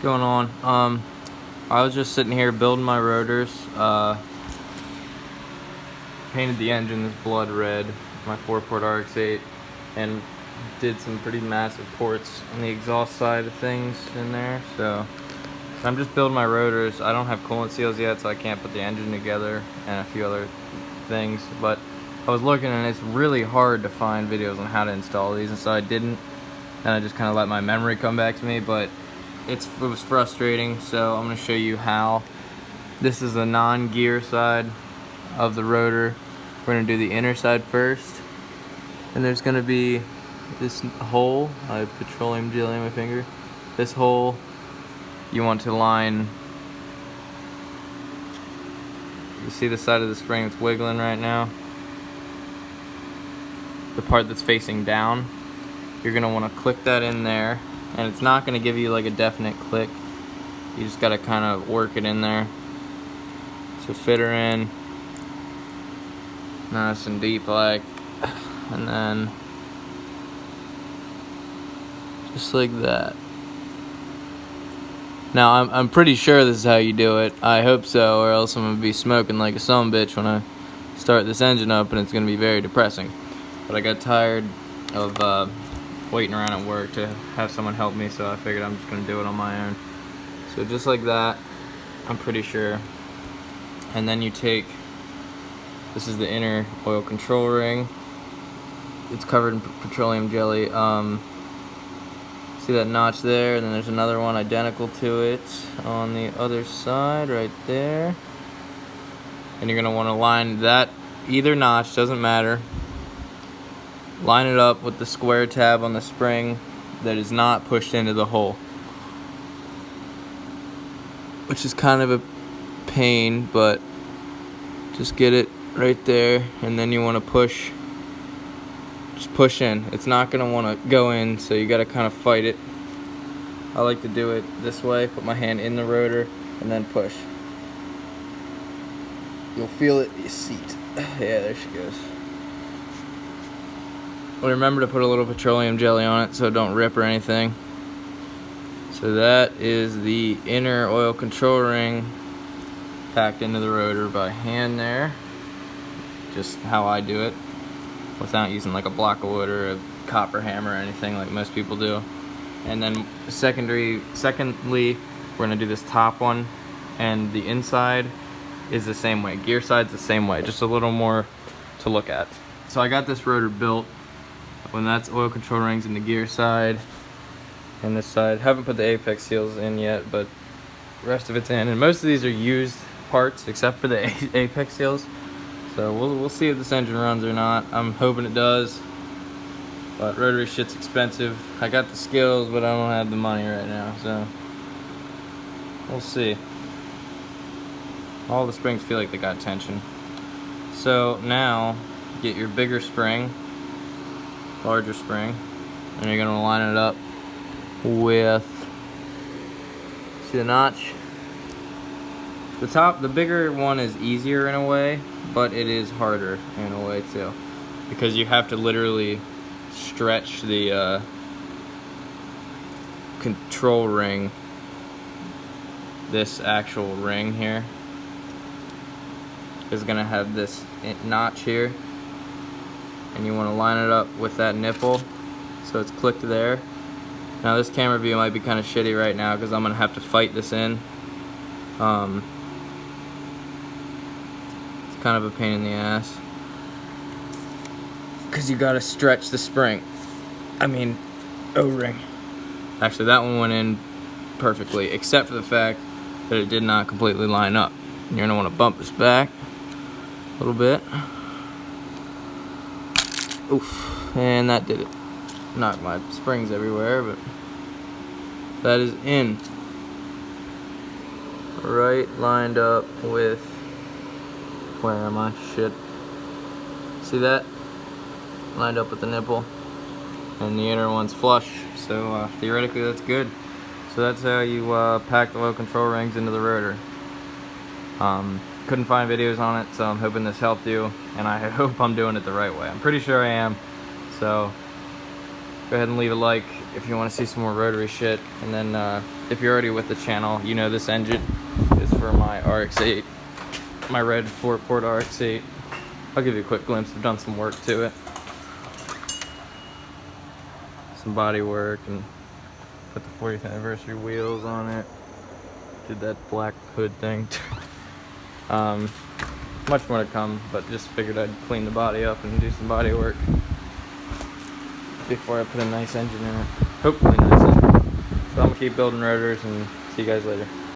What's going on? I was just sitting here building my rotors. Painted the engine this blood red, my 4-port Rx8, and did some pretty massive ports on the exhaust side of things in there. So I'm just building my rotors. I don't have coolant seals yet, so I can't put the engine together and a few other things. But I was looking, and it's really hard to find videos on how to install these, and so I didn't. And I just kind of let my memory come back to me, but it was frustrating. So I'm going to show you how. This is the non-gear side of the rotor. We're going to do the inner side first, and there's going to be this hole. I have petroleum jelly on my finger. This hole you want to line. You see the side of the spring that's wiggling right now? The part that's facing down. You're going to want to click that in there, and it's not going to give you like a definite click. You just got to kind of work it in there. So fit her in nice and deep like, and then just like that. Now I'm pretty sure this is how you do it. I hope so, or else I'm gonna be smoking like a sumbitch when I start this engine up, and it's gonna be very depressing. But I got tired of waiting around at work to have someone help me, so I figured I'm just gonna do it on my own. So just like that, I'm pretty sure. And then you take, this is the inner oil control ring. It's covered in petroleum jelly. See that notch there? And then there's another one identical to it on the other side right there. And you're gonna wanna line that, either notch, doesn't matter. Line it up with the square tab on the spring that is not pushed into the hole, which is kind of a pain, but just get it right there, and then you want to push, just push in. It's not going to want to go in, so you got to kind of fight it. I like to do it this way, put my hand in the rotor and then push. You'll feel it, you see it. Yeah, there she goes. Well, remember to put a little petroleum jelly on it so it don't rip or anything. So that is the inner oil control ring packed into the rotor by hand there. Just how I do it, without using like a block of wood or a copper hammer or anything like most people do. And then secondly, we're gonna do this top one, and the inside is the same way. Gear side's the same way, just a little more to look at. So I got this rotor built when that's oil control rings in the gear side, and this side. Haven't put the apex seals in yet, but the rest of it's in. And most of these are used parts except for the apex seals. So we'll see if this engine runs or not. I'm hoping it does, but rotary shit's expensive. I got the skills, but I don't have the money right now, so we'll see. All the springs feel like they got tension. So now get your bigger spring, larger spring, and you're gonna line it up with, see the notch? The bigger one is easier in a way, but it is harder in a way too, because you have to literally stretch the control ring, this actual ring here is gonna have this notch here, and you want to line it up with that nipple so it's clicked there. Now this camera view might be kind of shitty right now because I'm gonna have to fight this in. It's kind of a pain in the ass because you gotta stretch the spring. I mean, O-ring. Actually, that one went in perfectly, except for the fact that it did not completely line up. You're gonna want to bump this back a little bit. Oof, and that did it. Knocked my springs everywhere, but that is in. Right lined up with, where am I? Shit. See that? Lined up with the nipple. And the inner one's flush, so theoretically that's good. So that's how you pack the oil control rings into the rotor. Couldn't find videos on it, so I'm hoping this helped you, and I hope I'm doing it the right way. I'm pretty sure I am, so go ahead and leave a like if you want to see some more rotary shit. And then if you're already with the channel, you know this engine is for my Rx8, my red 4-port Rx8. I'll give you a quick glimpse. I've done some work to it, some body work, and put the 40th anniversary wheels on it. Did that black hood thing. Much more to come, but just figured I'd clean the body up and do some body work before I put a nice engine in it. Hopefully nice engine. So I'm gonna keep building rotors and see you guys later.